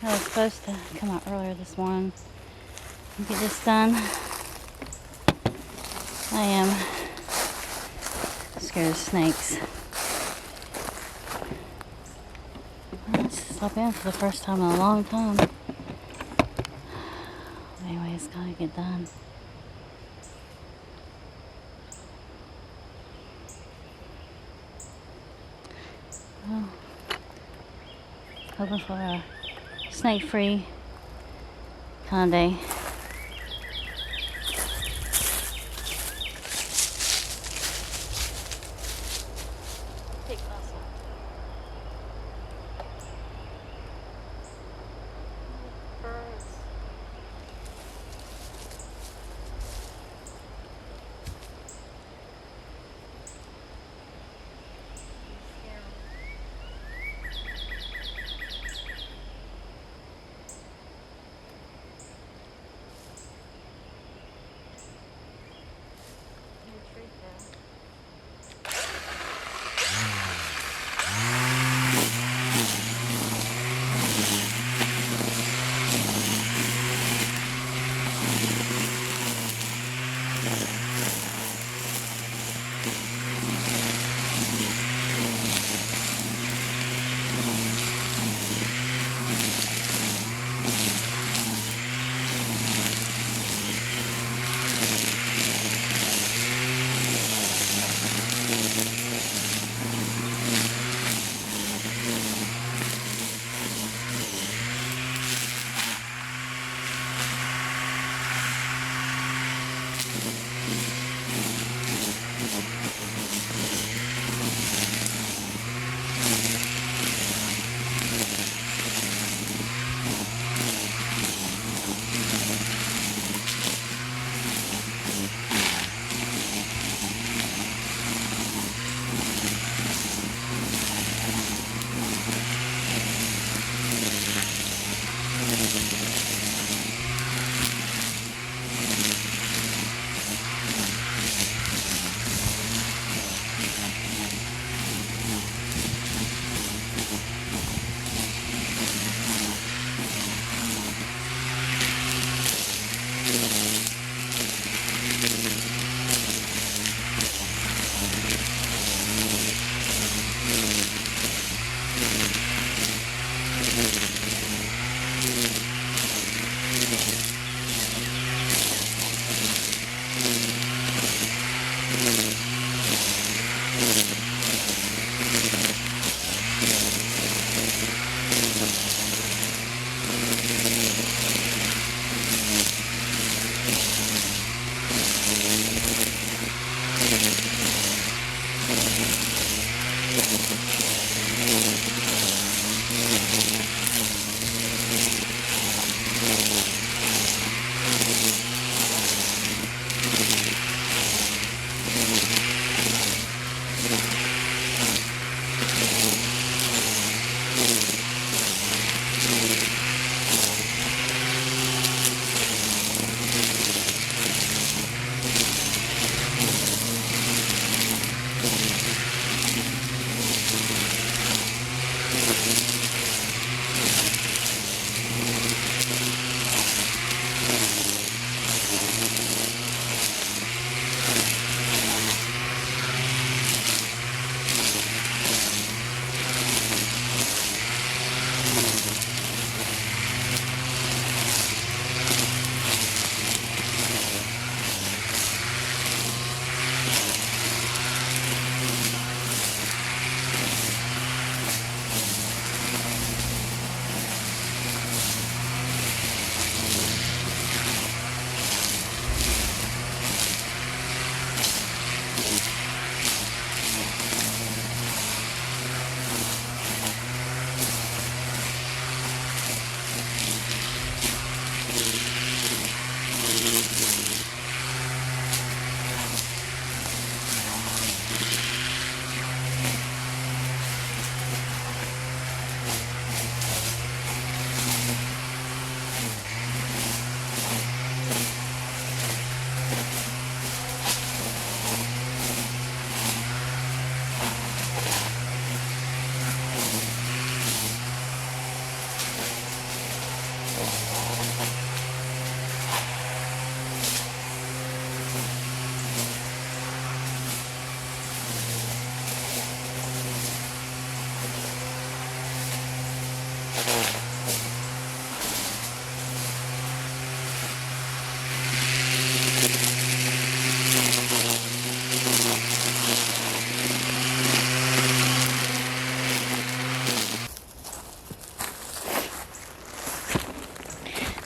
I was supposed to come out earlier this morning and get this done. I am scared of snakes. I slept in for the first time in a long time. Anyways, gotta get done. Well, hoping for a snake-free kind of day.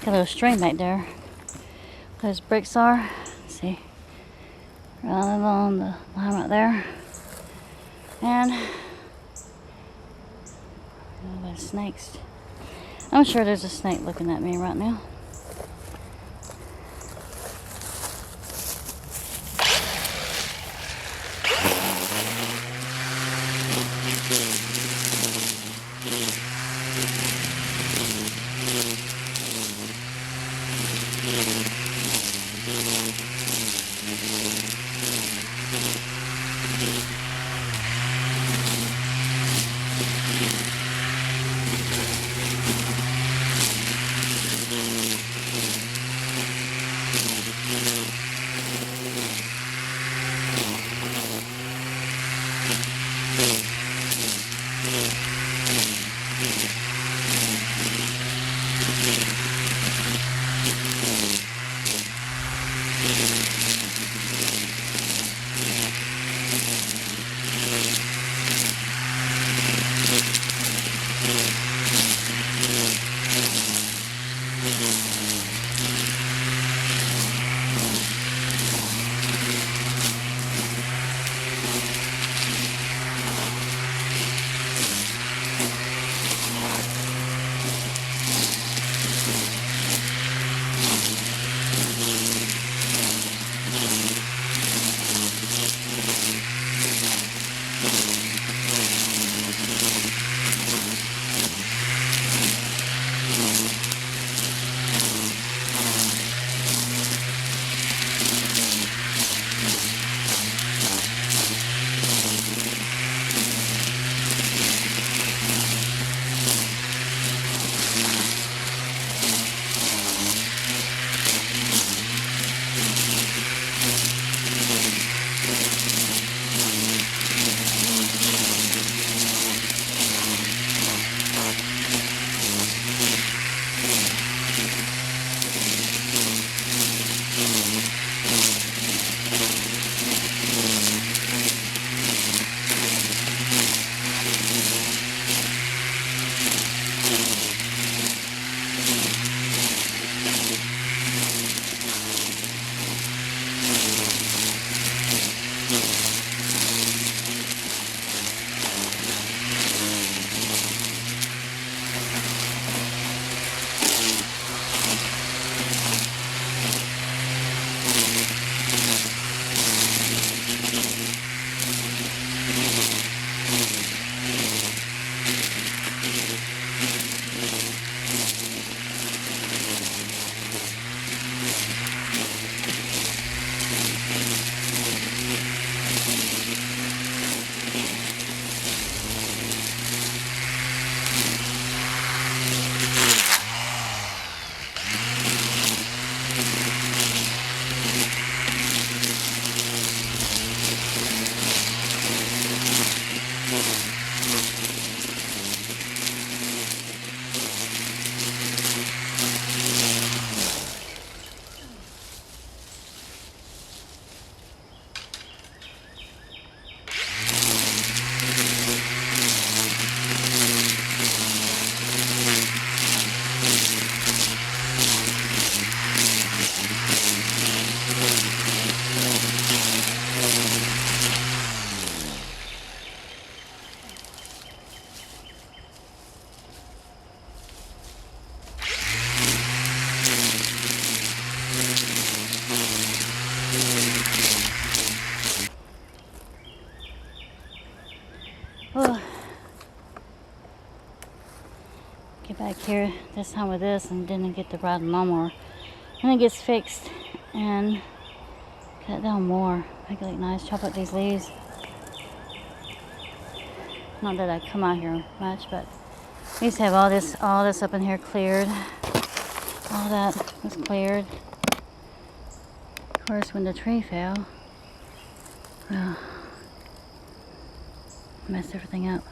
Got a little string back there. Those bricks are. Let's see. Right along the line right there. And there's snakes. I'm sure there's a snake looking at me right now. Oh. Get back here this time with this and didn't get the ride lawnmower. And it gets fixed and cut down more. Make it look nice. Chop up these leaves. Not that I come out here much, but I used to have all this up in here cleared. all that was cleared. Of course, when the tree fell, well, messed everything up.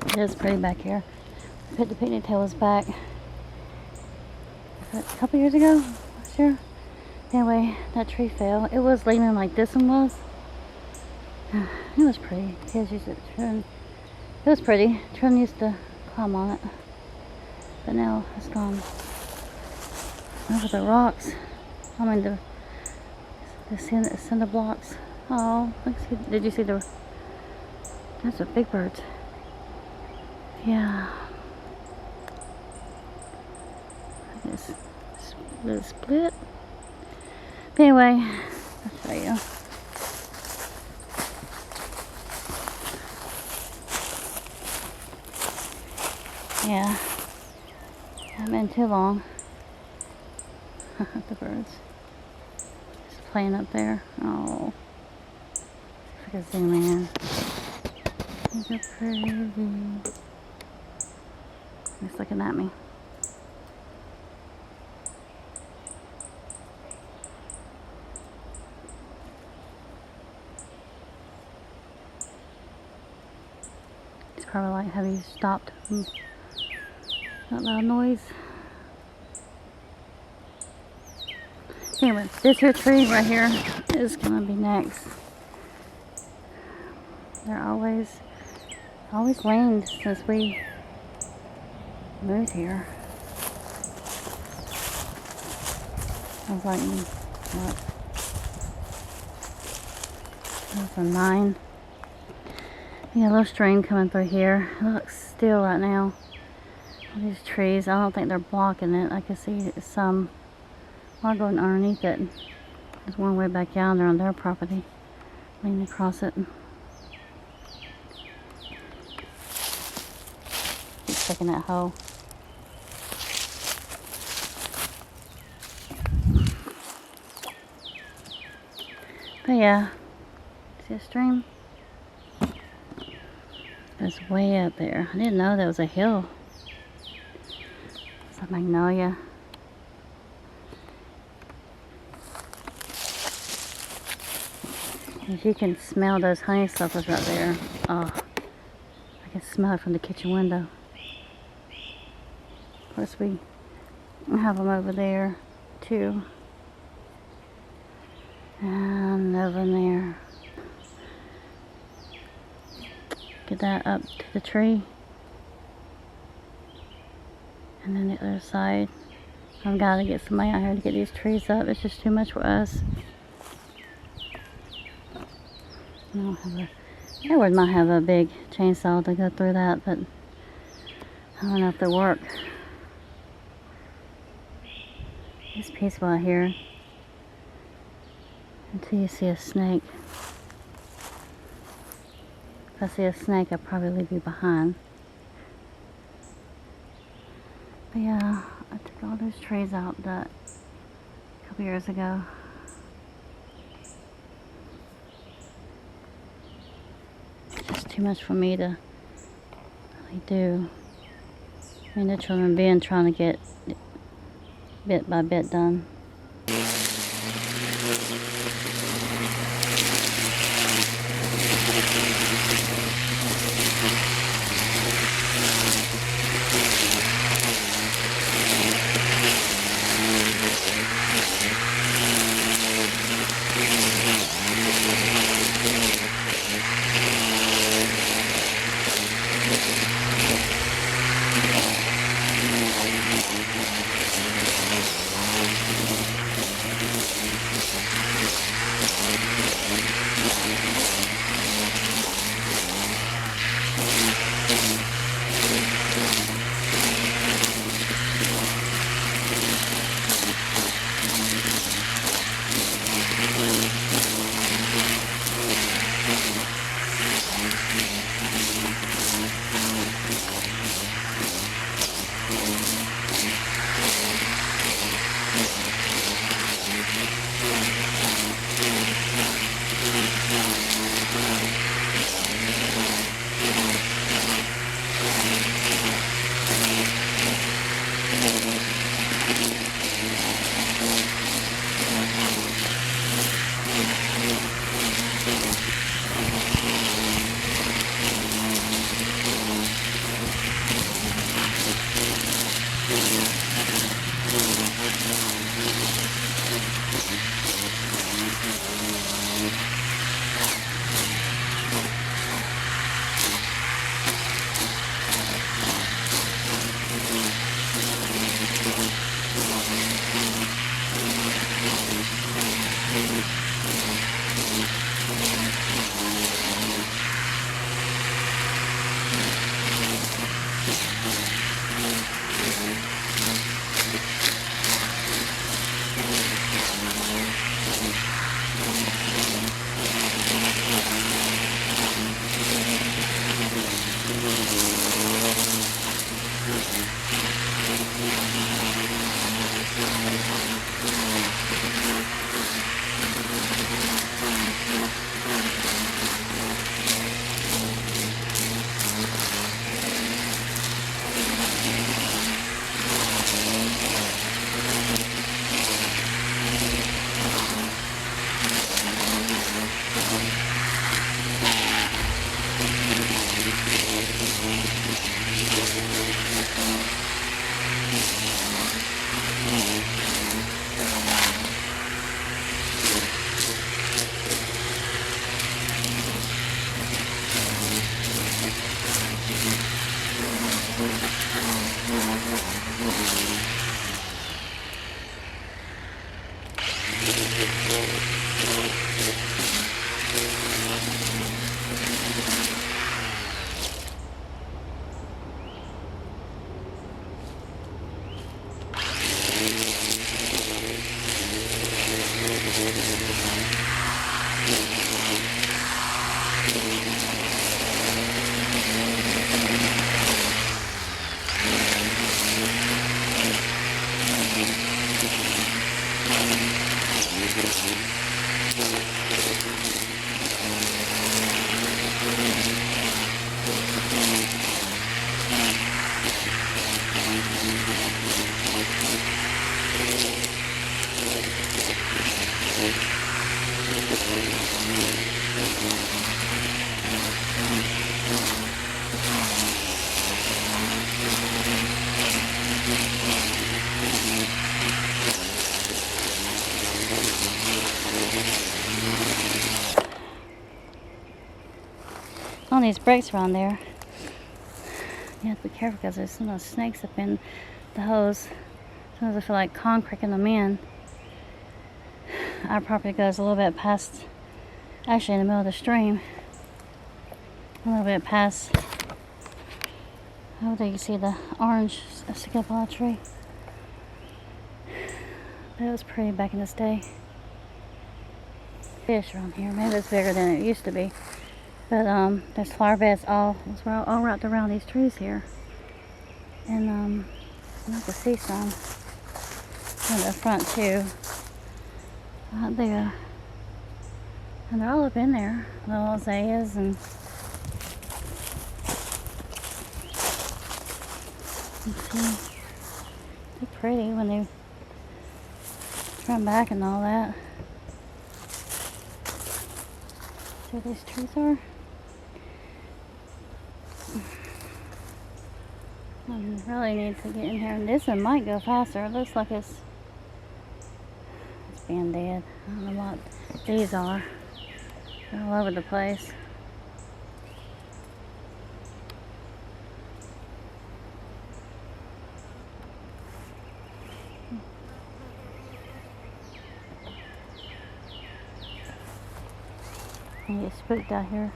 It is pretty back here. I put the picnic tables back a couple years ago, last year. Anyway, that tree fell. It was leaning like this one was. It was pretty. Kids used to trim. It was pretty. Trim used to climb on it. But now it's gone. Look at the rocks. I mean the cinder blocks. Oh, did you see the? That's a big bird. Yeah. This split. But anyway, I'll show you. Yeah. Haven't been too long. The birds just playing up there. Oh. If I can zoom in. These are pretty. He's looking at me. He's probably like, have you stopped? That loud noise. Anyway, this here tree right here is gonna be next. They're always leaned since we moved here. I was like, what? 2009. Yeah, a little stream coming through here. It looks still right now. All these trees, I don't think they're blocking it. I can see some. I'll go underneath it. There's one way back down there on their property, leaning across it. stuck in that hole. But yeah, see a stream? It's way up there. I didn't know that was a hill. It's a magnolia. If you can smell those honeysuckles right there. Oh, I can smell it from the kitchen window. Of course, we have them over there too. And over there. Get that up to the tree. And then the other side. I've got to get somebody out here to get these trees up. It's just too much for us. Edward might have a big chainsaw to go through that, but I don't know if they'll work. It's peaceful out here until you see a snake. If I see a snake, I'll probably leave you behind. But yeah, I took all those trees out that a couple years ago. It's just too much for me to really do. I mean, the children being trying to get bit by bit done. these breaks around there. You have to be careful because there's some of those snakes up in the hose. Sometimes I feel like cracking them in. Our property goes a little bit past, actually in the middle of the stream. A little bit past, over there you can see the orange sticking up on a tree. That was pretty back in this day. Fish around here, maybe it's bigger than it used to be. But there's flower beds all wrapped around these trees here. And you have to see some in the front too. Right there. And they're all up in there. Little azaleas and see. They're pretty when they turn back and all that. See what these trees are? I really need to get in here. And this one might go faster. It looks like it's being dead. I don't know what these are. They're all over the place. I get spooked out here.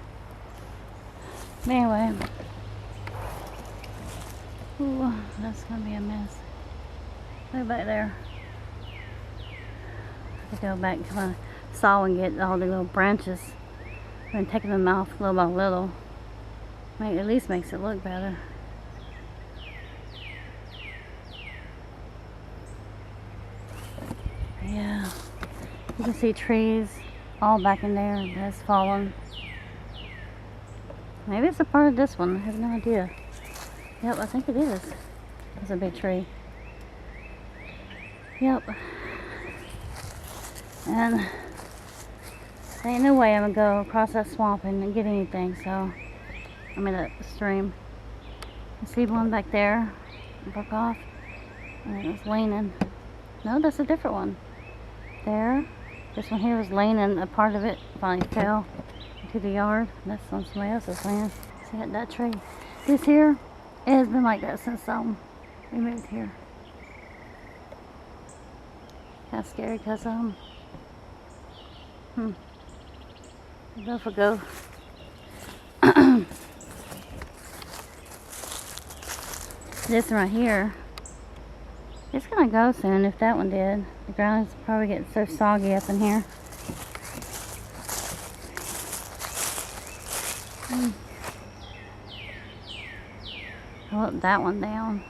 But anyway. Ooh, that's gonna be a mess. Look back there. I have to go back to my saw and get all the little branches and taking them off little by little. At least makes it look better. Yeah, you can see trees all back in there that's fallen. Maybe it's a part of this one. I have no idea. Yep, I think it is. It's a big tree. Yep. And there ain't no way I'm gonna go across that swamp and get anything, so I'm in a stream. You see one back there, broke off, and it was leaning. No, that's a different one. There. This one here was leaning, a part of it finally fell into the yard. That's on somebody else's land. See that tree? This here, it has been like that since we moved here. Kind of scary because if I go. This one right here, it's gonna go soon if that one did. The ground is probably getting so soggy up in here. I'll let that one down.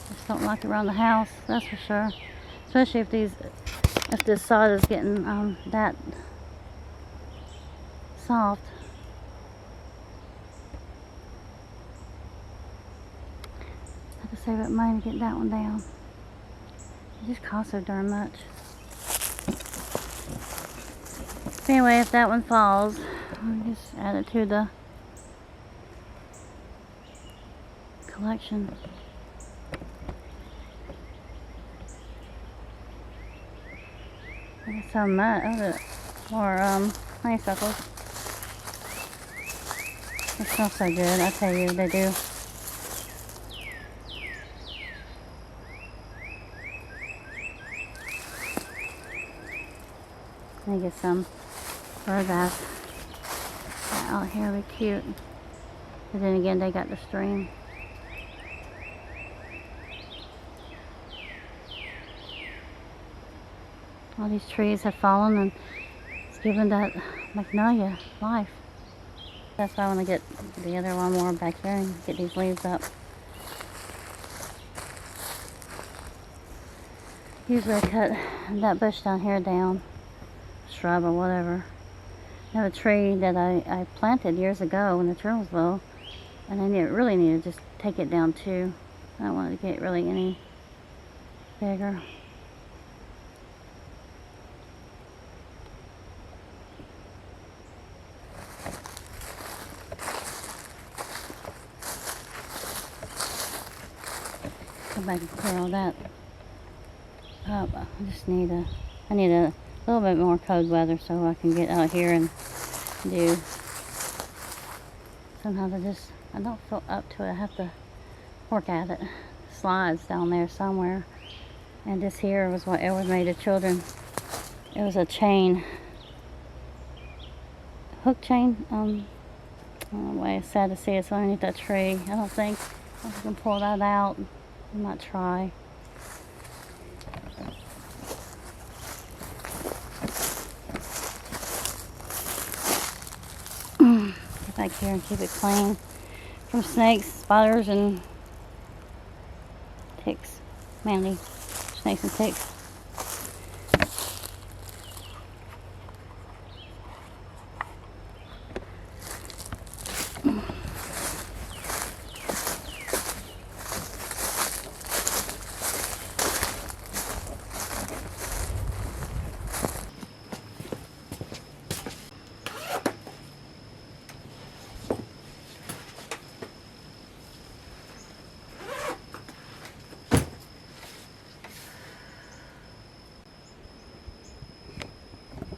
Just don't like it around the house, that's for sure. Especially if this sod is getting that soft. I have to save up money to get that one down. It just costs so darn much. Anyway, if that one falls, I'll just add it to the collection. There's so much of it. Or honeysuckles. They smell so good, I tell you, they do. Let me get some bird bath out here, be cute. But then again, they got the stream. All these trees have fallen and it's given that magnolia life. That's why I want to get the other one more back there and get these leaves up. Usually I cut that bush down here down, shrub or whatever. I have a tree that I planted years ago when the tree was low, and I really need to just take it down too. I don't want it to get really any bigger. Go back and clear all that up. I need to a little bit more cold weather so I can get out here and do. Sometimes I don't feel up to it. I have to work at it. Slides down there somewhere. And this here was what Edward made of children. It was a chain. Hook chain. Way it's sad to see it's underneath that tree. I don't think I can pull that out. I might try. Get back here and keep it clean from snakes, spiders, and ticks. Mainly snakes and ticks.